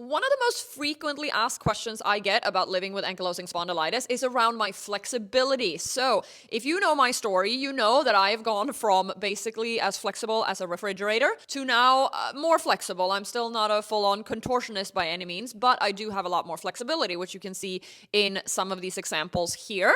One of the most frequently asked questions I get about living with ankylosing spondylitis is around my flexibility. So, if you know my story, you know that I have gone from basically as flexible as a refrigerator to now more flexible. I'm still not a full-on contortionist by any means, but I do have a lot more flexibility, which you can see in some of these examples here.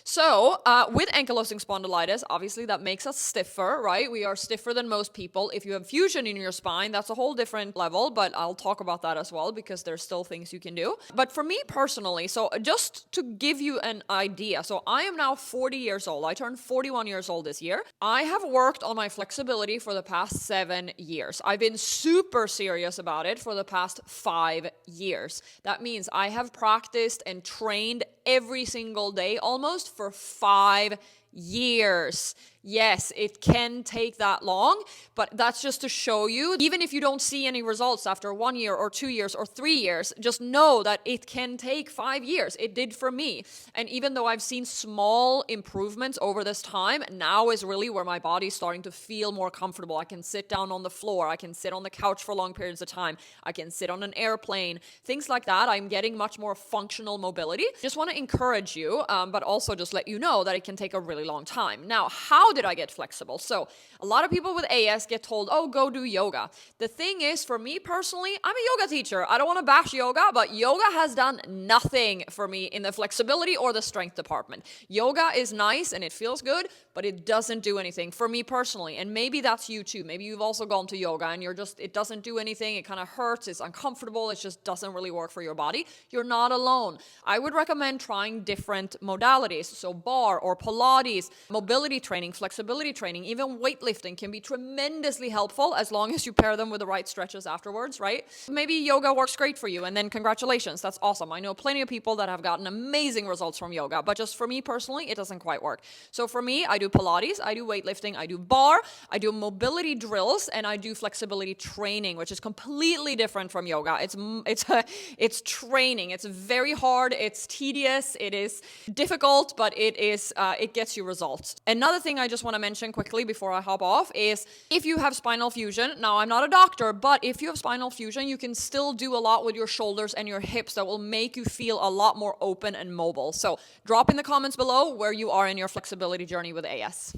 So, with ankylosing spondylitis, obviously that makes us stiffer, right? We are stiffer than most people. If you have fusion in your spine, that's a whole different level, but I'll talk about that as well because there's still things you can do. But for me personally, so just to give you an idea, so I am now 40 years old. I turned 41 years old this year. I have worked on my flexibility for the past 7 years. I've been super serious about it for the past 5 years. That means I have practiced and trained every single day almost for 5 years. Yes, it can take that long, but that's just to show you, even if you don't see any results after 1 year or 2 years or 3 years, just know that it can take 5 years. It did for me. And even though I've seen small improvements over this time, now is really where my body's starting to feel more comfortable. I can sit down on the floor. I can sit on the couch for long periods of time. I can sit on an airplane. Things like that. I'm getting much more functional mobility. Just want to encourage you, but also just let you know that it can take a really long time. Now, how did I get flexible? So a lot of people with AS get told, oh, go do yoga. The thing is, for me personally, I'm a yoga teacher. I don't want to bash yoga, but yoga has done nothing for me in the flexibility or the strength department. Yoga is nice and it feels good, but it doesn't do anything for me personally. And maybe that's you too. Maybe you've also gone to yoga and it doesn't do anything. It kind of hurts. It's uncomfortable. It just doesn't really work for your body. You're not alone. I would recommend trying different modalities. So bar or Pilates, mobility training, flexibility training, even weightlifting can be tremendously helpful as long as you pair them with the right stretches afterwards, right? Maybe yoga works great for you and then congratulations, that's awesome. I know plenty of people that have gotten amazing results from yoga, but just for me personally, it doesn't quite work. So for me, I do Pilates, I do weightlifting, I do bar, I do mobility drills, and I do flexibility training, which is completely different from yoga. It's training. It's very hard. It's tedious. It is difficult, but it gets you results. Another thing I just want to mention quickly before I hop off is if you have spinal fusion, now I'm not a doctor, but if you have spinal fusion, you can still do a lot with your shoulders and your hips that will make you feel a lot more open and mobile. So drop in the comments below where you are in your flexibility journey with AS.